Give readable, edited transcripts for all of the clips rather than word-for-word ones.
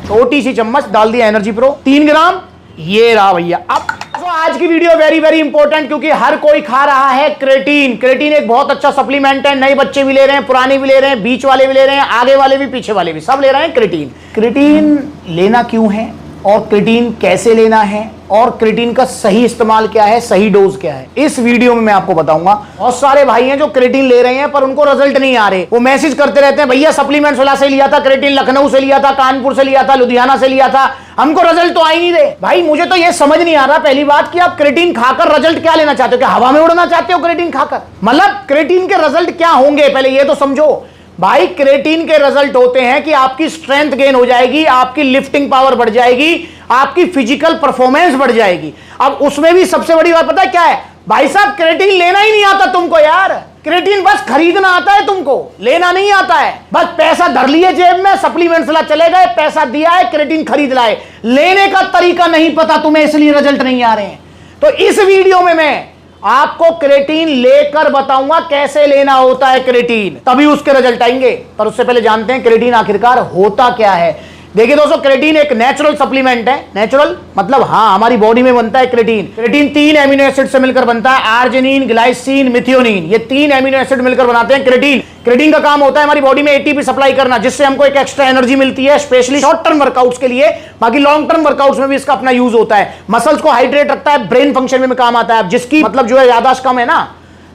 छोटी सी चम्मच डाल दिया एनर्जी प्रो 3 ग्राम, ये रहा भैया। अब तो आज की वीडियो वेरी वेरी इंपॉर्टेंट, क्योंकि हर कोई खा रहा है क्रेटीन। क्रेटीन एक बहुत अच्छा सप्लीमेंट है, नए बच्चे भी ले रहे हैं, पुराने भी ले रहे हैं, बीच वाले भी ले रहे हैं, आगे वाले भी, पीछे वाले भी, सब ले रहे हैं क्रेटीन। क्रेटीन लेना क्यों है और क्रेटीन कैसे लेना है और क्रेटीन का सही इस्तेमाल क्या है, सही डोज क्या है, इस वीडियो में मैं आपको बताऊंगा। बहुत सारे भाई हैं जो क्रेटीन ले रहे हैं पर उनको रिजल्ट नहीं आ रहे, वो मैसेज करते रहते हैं भैया सप्लीमेंट्स वाला से लिया था क्रेटीन, लखनऊ से लिया था, कानपुर से लिया था, लुधियाना से लिया था, हमको रिजल्ट तो आ ही नहीं रहे। भाई मुझे तो ये समझ नहीं आ रहा पहली बात कि आप क्रेटीन खाकर रिजल्ट क्या लेना चाहते हो, क्या हवा में उड़ना चाहते हो क्रेटीन खाकर? मतलब क्रेटीन के रिजल्ट क्या होंगे पहले ये तो समझो। भाई क्रेटीन के रिजल्ट होते हैं कि आपकी स्ट्रेंथ गेन हो जाएगी, आपकी लिफ्टिंग पावर बढ़ जाएगी, आपकी फिजिकल परफॉर्मेंस बढ़ जाएगी। अब उसमें भी सबसे बड़ी बात पता है क्या है? भाई साहब क्रेटीन लेना ही नहीं आता तुमको यार, क्रेटीन बस खरीदना आता है तुमको, लेना नहीं आता है। बस पैसा धर लिए जेब में, सप्लीमेंट्स ला चले गए, पैसा दिया है, क्रेटीन खरीद लाए, लेने का तरीका नहीं पता तुम्हें, इसलिए रिजल्ट नहीं आ रहे हैं। तो इस वीडियो में मैं आपको क्रेटीन लेकर बताऊंगा कैसे लेना होता है क्रेटीन, तभी उसके रिजल्ट आएंगे। पर उससे पहले जानते हैं क्रेटीन आखिरकार होता क्या है। देखिए दोस्तों, क्रेटीन एक नेचुरल सप्लीमेंट है। नेचुरल मतलब हाँ, हमारी बॉडी में बनता है क्रेटीन। क्रेटीन 3 एमिनो एसिड से मिलकर बनता है, आर्जिनिन, ग्लाइसिन, मिथियोनिन, ये 3 एमिनो एसिड मिलकर बनाते हैं क्रेटीन। क्रेटीन का काम होता है हमारी बॉडी में एटीपी सप्लाई करना, जिससे हमको एक एक्स्ट्रा एनर्जी मिलती है, स्पेशली शॉर्ट टर्म वर्कआउट्स के लिए। बाकी लॉन्ग टर्म वर्कआउट्स में भी इसका अपना यूज होता है। मसल्स को हाइड्रेट रखता है, ब्रेन फंक्शन में काम आता है। जिसकी मतलब जो है याददाश्त कम है ना,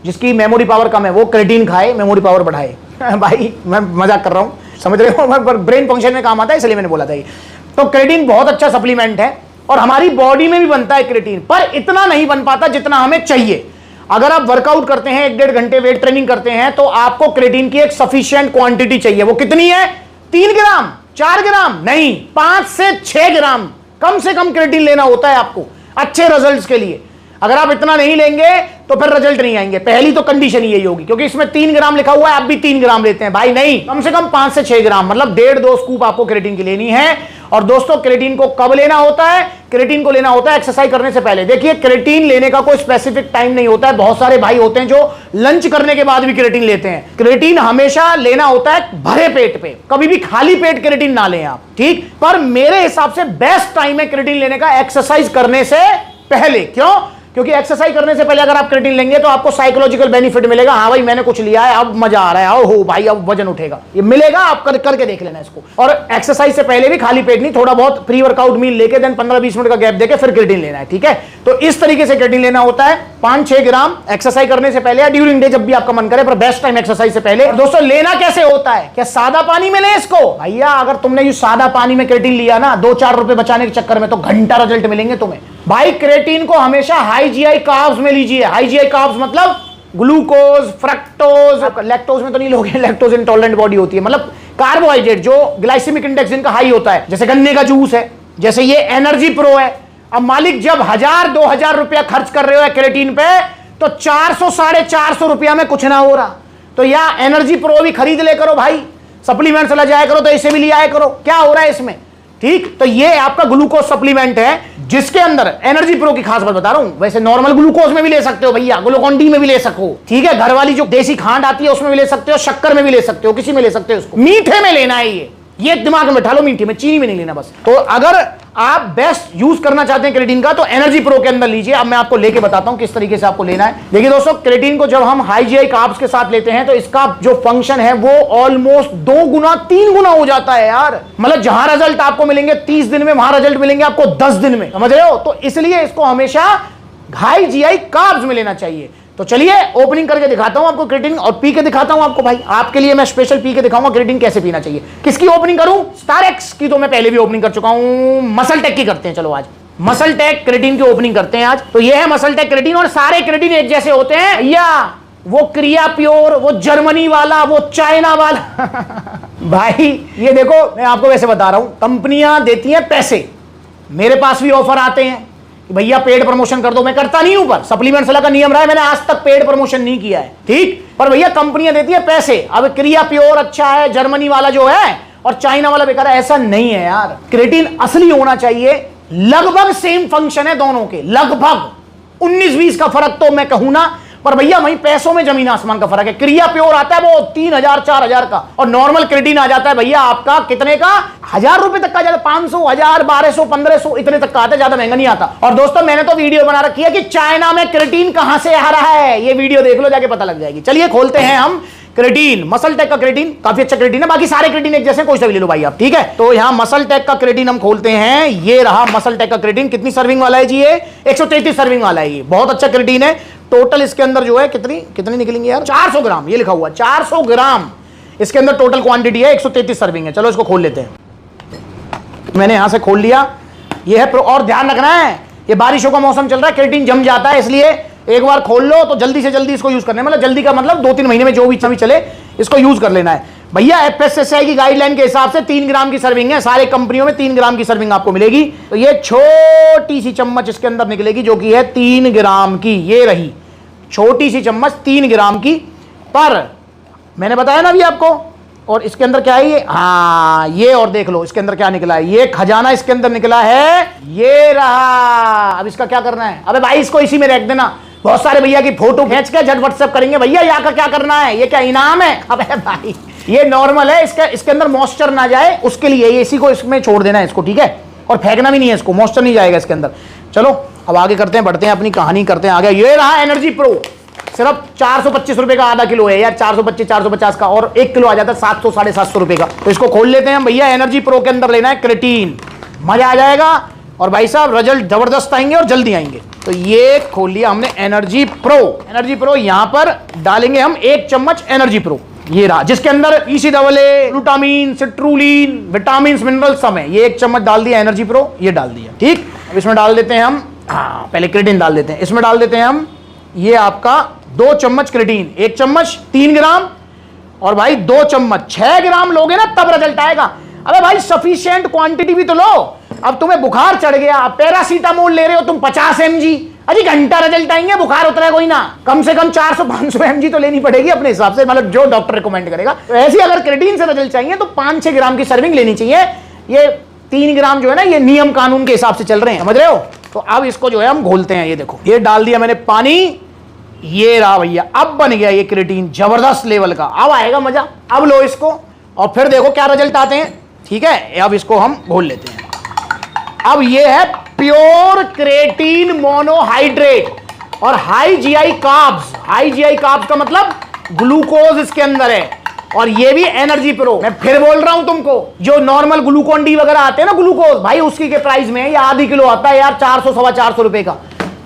जिसकी मेमोरी पावर कम है, वो क्रेटीन खाए, मेमोरी पावर बढ़ाए। भाई मैं मजाक कर रहा हूं, समझ रहे हो, पर ब्रेन फंक्शन में काम आता है, इसलिए मैंने बोला था ये। तो क्रेटीन बहुत अच्छा सप्लीमेंट है और हमारी बॉडी में भी बनता है क्रेटीन, पर इतना नहीं बन पाता जितना हमें चाहिए। अगर आप वर्कआउट करते हैं, 1-1.5 घंटे वेट ट्रेनिंग करते हैं, तो आपको क्रेटीन की एक सफिशिएंट क्वांटिटी चाहिए। वो कितनी है? 3 ग्राम, 4 ग्राम नहीं, 5 से 6 ग्राम कम से कम क्रेटीन लेना होता है आपको अच्छे रिजल्ट्स के लिए। अगर आप इतना नहीं लेंगे तो फिर रिजल्ट नहीं आएंगे। पहली तो कंडीशन यही होगी, क्योंकि इसमें 3 ग्राम लिखा हुआ है, आप भी 3 ग्राम लेते हैं। भाई नहीं, कम से कम 5 से 6 ग्राम, मतलब 1.5-2 स्कूप आपको क्रेटीन की लेनी है। और दोस्तों क्रेटीन को कब लेना होता है? क्रेटीन को लेना होता है एक्सरसाइज करने से पहले। देखिए क्रेटीन लेने का कोई स्पेसिफिक टाइम नहीं होता है। बहुत सारे भाई होते हैं जो लंच करने के बाद भी क्रेटीन लेते हैं। क्रेटीन हमेशा लेना होता है भरे पेट पे, कभी भी खाली पेट क्रेटीन ना लें आप, ठीक। पर मेरे हिसाब से बेस्ट टाइम है क्रेटीन लेने का एक्सरसाइज करने से पहले। क्यों? क्योंकि एक्सरसाइज करने से पहले अगर आप क्रेटीन लेंगे तो आपको साइकोलॉजिकल बेनिफिट मिलेगा। हाँ भाई मैंने कुछ लिया है, अब मजा आ रहा है, हो भाई अब वजन उठेगा, ये मिलेगा। आप करके देख लेना इसको। और एक्सरसाइज से पहले भी खाली पेट नहीं, थोड़ा बहुत प्री वर्कआउट मील लेके देन 15-20 मिनट का गैप देके फिर क्रेटीन लेना है, ठीक है। तो इस तरीके से क्रेटीन लेना होता है 5-6 ग्राम एक्सरसाइज करने से पहले या ड्यूरिंग डे, जब भी आपका मन करे, पर बेस्ट टाइम एक्सरसाइज से पहले। दोस्तों लेना कैसे होता है? क्या सादा पानी में ले इसको? भैया अगर तुमने ये सादा पानी में क्रेटीन लिया ना 2-4 रुपए बचाने के चक्कर में, तो घंटा रिजल्ट मिलेंगे तुम्हें। भाई क्रेटीन को हमेशा हाई जीआई कार्ब्स में लीजिए। हाई जीआई कार्ब्स मतलब ग्लूकोज, फ्रक्टोज, लैक्टोज में तो नहीं लोगे, लैक्टोज इंटॉलरेंट बॉडी होती है, मतलब कार्बोहाइड्रेट जो ग्लाइसेमिक इंडेक्स इनका हाई होता है, जैसे गन्ने का जूस है, जैसे ये एनर्जी प्रो है। अब मालिक जब 1000-2000 रुपया खर्च कर रहे हो क्रेटीन पे, तो 400-450 रुपया में कुछ ना हो रहा, तो या एनर्जी प्रो भी खरीद ले करो भाई, सप्लीमेंट्स ला जाया करो, तो इसे भी ले आया करो। क्या हो रहा है इसमें, ठीक। तो ये आपका ग्लूकोज सप्लीमेंट है, जिसके अंदर एनर्जी प्रो की खास बात बता रहा हूं। वैसे नॉर्मल ग्लूकोज में भी ले सकते हो भैया, ग्लूकोन डी में भी ले सको, ठीक है। घर वाली जो देसी खांड आती है उसमें भी ले सकते हो, शक्कर में भी ले सकते हो, किसी में ले सकते हो। उसको मीठे में लेना है, ये दिमाग में बैठा लो, मीठे में, चीनी में नहीं लेना बस। तो अगर आप बेस्ट यूज करना चाहते हैं क्रेटीन का, तो एनर्जी प्रो के अंदर लीजिए। अब मैं आपको लेके बताता हूं किस तरीके से आपको लेना है। देखिए दोस्तों, क्रेटीन को जब हम हाई जीआई कार्ब्स के साथ लेते हैं, तो इसका जो फंक्शन है वो ऑलमोस्ट 2 गुना 3 गुना हो जाता है यार। मतलब जहां रिजल्ट आपको मिलेंगे 30 दिन में, वहां रिजल्ट मिलेंगे आपको 10 दिन में, समझ रहे हो। तो इसलिए इसको हमेशा हाई जीआई कार्ब्स में लेना चाहिए। तो चलिए ओपनिंग करके दिखाता हूं आपको क्रेटीन, और पी के दिखाता हूं आपको। भाई आपके लिए मैं स्पेशल पी के दिखाऊंगा क्रेटीन कैसे पीना चाहिए। किसकी ओपनिंग करूं? स्टारेक्स की तो मैं पहले भी ओपनिंग कर चुका हूं, मसल टेक की करते हैं। चलो आज मसल टेक क्रेटीन की ओपनिंग करते हैं आज। तो ये है मसल टेक क्रेटीन, और सारे क्रेटीन एक जैसे होते हैं या वो क्रिया प्योर, वो जर्मनी वाला, वो चाइना वाला। भाई ये देखो, मैं आपको वैसे बता रहा हूं, कंपनियां देती हैं पैसे, मेरे पास भी ऑफर आते हैं भैया पेड प्रमोशन कर दो। मैं करता नहीं हूं, पर सप्लीमेंट्स का नियम रहा है, मैंने आज तक पेड प्रमोशन नहीं किया है, ठीक। पर भैया कंपनियां देती है पैसे। अब क्रिया प्योर अच्छा है, जर्मनी वाला जो है और चाइना वाला बेकार है, ऐसा नहीं है यार। क्रेटीन असली होना चाहिए, लगभग सेम फंक्शन है दोनों के, लगभग 19-20 का फर्क तो मैं कहूं ना, पर भैया वहीं पैसों में जमीन आसमान का फर्क है। क्रिया प्योर आता है वो 3000 4000 का, और नॉर्मल क्रेटीन आ जाता है भैया आपका कितने का, 1000 रुपए तक का जाता है, 500 1000 1200 1500 इतने तक का आता है, ज्यादा महंगा नहीं आता। और दोस्तों मैंने तो वीडियो बना रखी है कि चाइना में क्रेटीन कहां से आ रहा है, ये वीडियो देख लो जाके पता लग जाएगी। चलिए खोलते हैं हम क्रेटीन, मसल टेक का क्रेटीन, काफी अच्छा क्रेटीन है, बाकी सारे क्रेटीन एक जैसे, कोई सा भी ले लो भाई आप, ठीक है। तो यहां मसल टेक का क्रेटीन हम खोलते हैं, ये रहा मसल टेक का क्रेटीन। कितनी सर्विंग वाला है जी ये, 133 सर्विंग वाला है, ये बहुत अच्छा क्रेटीन है। टोटल इसके अंदर जो है कितनी निकलेंगे यार, 400 ग्राम, ये लिखा हुआ 400 ग्राम इसके अंदर टोटल क्वांटिटी है, 133 सर्विंग है। चलो इसको खोल लेते हैं, मैंने यहां से खोल लिया, ये है। और ध्यान रखना है ये बारिशों का मौसम चल रहा है, क्रेटीन जम जाता है, इसलिए एक बार खोल लो तो जल्दी से जल्दी इसको यूज करना है, मतलब जल्दी का मतलब 2-3 महीने में जो भी चले इसको यूज कर लेना है भैया। एफएसएसआई की गाइडलाइन के हिसाब से 3 ग्राम की सर्विंग है, सारे कंपनियों में 3 ग्राम की सर्विंग आपको मिलेगी। तो ये छोटी सी चम्मच इसके अंदर निकलेगी जो कि है 3 ग्राम की, ये रही छोटी सी चम्मच 3 ग्राम की। पर मैंने बताया ना अभी आपको, और इसके अंदर क्या है ये, हाँ ये, और देख लो इसके अंदर क्या निकला है, ये खजाना इसके अंदर निकला है, ये रहा। अब इसका क्या करना है, अबे भाई इसको इसी में रख देना। बहुत सारे भैया की फोटो खींच के झट व्हाट्सएप करेंगे, भैया यहाँ का क्या करना है, ये क्या इनाम है। अबे भाई ये नॉर्मल है, इसके अंदर मॉइस्चर ना जाए उसके लिए ये इसी को इसमें छोड़ देना है इसको, ठीक है, और फेंकना भी नहीं है इसको, मॉइस्चर नहीं जाएगा इसके अंदर। चलो अब आगे करते हैं, बढ़ते हैं, अपनी कहानी करते हैं आगे। ये रहा एनर्जी प्रो, सिर्फ 425 रुपए का आधा किलो है यार, 425 450 का, और 1 किलो आ जाता है 700 750 रुपए का। तो इसको खोल लेते हैं भैया। एनर्जी प्रो के अंदर लेना है क्रेटीन, मजा आ जाएगा, और भाई साहब रिजल्ट जबरदस्त आएंगे और जल्दी आएंगे। तो ये खोल लिया हमने एनर्जी प्रो। एनर्जी प्रो यहां पर डालेंगे हम 1 चम्मच एनर्जी प्रो, ये रहा, जिसके अंदर ECAA, glutamine, citrulline, vitamin mineral सब है। ये 1 चम्मच डाल दिया एनर्जी प्रो, ये डाल दिया, ठीक। अब इसमें डाल देते हैं हम, हाँ पहले क्रेटीन डाल देते हैं, इसमें डाल देते हैं हम ये आपका 2 चम्मच क्रेटीन, 1 चम्मच 3 ग्राम, और भाई 2 चम्मच 6 ग्राम लोगे ना तब रिजल्ट आएगा। अबे भाई सफिशिएंट क्वांटिटी भी तो लो। अब तुम्हें बुखार चढ़ गया, पैरासीटामोल ले रहे हो तुम 50 mg, अजी घंटा रिजल्ट आएंगे, बुखार उतरेगा कोई ना, कम से कम 400-500 mg तो लेनी पड़ेगी अपने हिसाब से, मतलब जो डॉक्टर रिकमेंड करेगा। तो ऐसे अगर क्रेटीन से रिजल्ट चाहिए तो 5-6 ग्राम की सर्विंग लेनी चाहिए। ये 3 ग्राम जो है ना, ये नियम कानून के हिसाब से चल रहे हैं, समझ रहे हो। तो अब इसको जो है हम घोलते हैं, ये देखो ये डाल दिया मैंने पानी, ये रहा भैया, अब बन गया ये क्रेटीन जबरदस्त लेवल का। अब आएगा मजा, अब लो इसको और फिर देखो क्या रिजल्ट आते हैं, ठीक है। अब इसको हम घोल लेते हैं। अब ये है प्योर क्रेटीन मोनोहाइड्रेट और high GI carbs. High GI carbs का मतलब ग्लूकोज इसके अंदर है, और ये भी एनर्जी प्रो। मैं फिर बोल रहा हूं तुमको, जो नॉर्मल ग्लूकोन डी वगैरह आते हैं ना ग्लूकोज, भाई उसकी के प्राइस में ये आधी किलो आता है यार 400-450 रुपए का।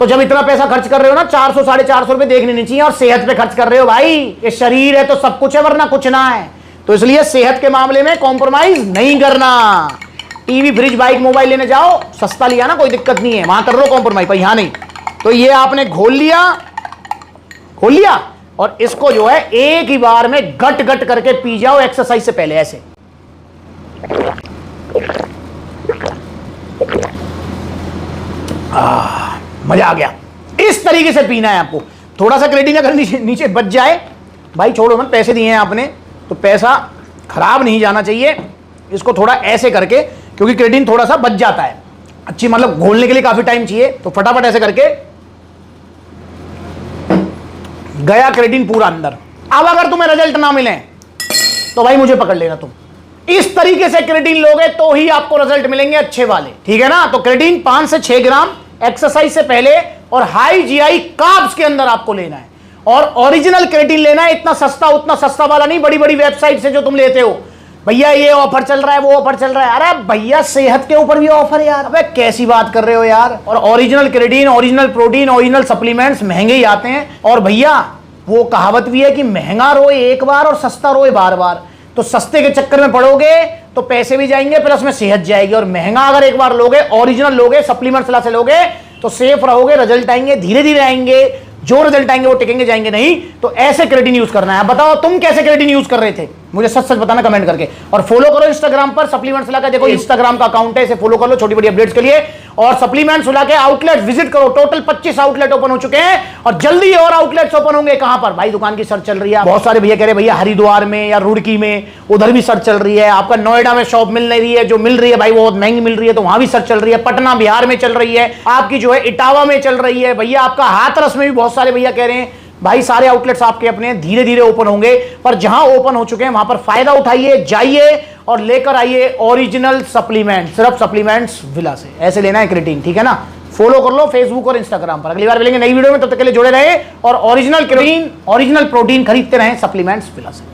तो जब इतना पैसा खर्च कर रहे हो ना, 400-450 रुपए देखने नहीं चाहिए, और सेहत पे खर्च कर रहे हो भाई। ये शरीर है तो सब कुछ है, वरना कुछ ना है। तो इसलिए सेहत के मामले में कॉम्प्रोमाइज नहीं करना। टीवी, फ्रिज, बाइक, मोबाइल लेने जाओ, सस्ता लिया ना, कोई दिक्कत नहीं है, वहां कर लो कॉम्प्रोमाइज, पर यहां नहीं। तो ये आपने घोल लिया, और इसको जो है एक ही बार में गट गट करके पी जाओ एक्सरसाइज से पहले, ऐसे। मजा आ गया। इस तरीके से पीना है आपको। थोड़ा सा क्रेटीन अगर नीचे बच जाए, भाई छोड़ो मत, पैसे दिए हैं आपने तो पैसा खराब नहीं जाना चाहिए। इसको थोड़ा ऐसे करके, क्योंकि क्रेटीन थोड़ा सा बच जाता है, अच्छी मतलब घोलने के लिए काफी टाइम चाहिए, तो फटाफट ऐसे करके गया क्रेटीन पूरा अंदर। अब अगर तुम्हें रिजल्ट ना मिले तो भाई मुझे पकड़ लेना, तुम इस तरीके से क्रेटीन लोगे तो ही आपको रिजल्ट मिलेंगे अच्छे वाले, ठीक है ना। तो क्रेटीन 5 से 6 ग्राम एक्सरसाइज से पहले और हाई जीआई कार्ब्स के अंदर आपको लेना है, और ओरिजिनल क्रेटीन लेना है। इतना सस्ता उतना सस्ता वाला नहीं, बड़ी बड़ी वेबसाइट से जो तुम लेते हो, भैया ये ऑफर चल रहा है, वो ऑफर चल रहा है। अरे भैया सेहत के ऊपर भी ऑफर है यार, अबे कैसी बात कर रहे हो यार। और original creatine, original protein, original supplements महंगे ही आते हैं। और भैया वो कहावत भी है कि महंगा रोए एक बार और सस्ता रोए बार बार। तो सस्ते के चक्कर में पड़ोगे तो पैसे भी जाएंगे, प्लस में सेहत जाएगी। और महंगा अगर एक बार लोगे, ओरिजिनल लोगे, सप्लीमेंट सलाह से लोगे, तो सेफ रहोगे, रिजल्ट आएंगे, धीरे धीरे आएंगे। जो रिजल्ट आएंगे वो टिकेंगे जाएंगे नहीं। तो ऐसे क्रेटीन यूज करना है। बताओ तुम कैसे क्रेटीन यूज कर रहे थे, मुझे सच सच बताना कमेंट करके। और फॉलो करो इंस्टाग्राम पर सप्लीमेंट सलाह का, देखो इंस्टाग्राम का अकाउंट है, इसे फॉलो कर लो छोटी बड़ी अपडेट्स के लिए। और सप्लीमेंट सलाह के आउटलेट विजिट करो, टोटल 25 आउटलेट ओपन हो चुके हैं, और जल्दी और आउटलेट्स ओपन होंगे। कहां पर भाई, दुकान की सर्च चल रही है। बहुत सारे भैया कह रहे भैया हरिद्वार में या रुड़की में, उधर भी सर्च चल रही है। आपका नोएडा में शॉप मिल नहीं रही है, जो मिल रही है भाई वो बहुत महंगी मिल रही है, तो वहां भी सर्च चल रही है। पटना बिहार में चल रही है, आपकी जो है इटावा में चल रही है। भैया आपका हाथरस में भी बहुत सारे भैया कह रहे हैं, भाई सारे आउटलेट्स आपके अपने धीरे धीरे ओपन होंगे, पर जहां ओपन हो चुके हैं वहां पर फायदा उठाइए, जाइए और लेकर आइए ओरिजिनल सप्लीमेंट, सिर्फ सप्लीमेंट्स विला से। ऐसे लेना है क्रिएटिन, ठीक है ना। फॉलो कर लो फेसबुक और इंस्टाग्राम पर। अगली बार मिलेंगे नई वीडियो में, तब तक के लिए जुड़े रहे और ओरिजिनल क्रिएटिन, ओरिजिनल प्रोटीन खरीदते रहें सप्लीमेंट्स विला से।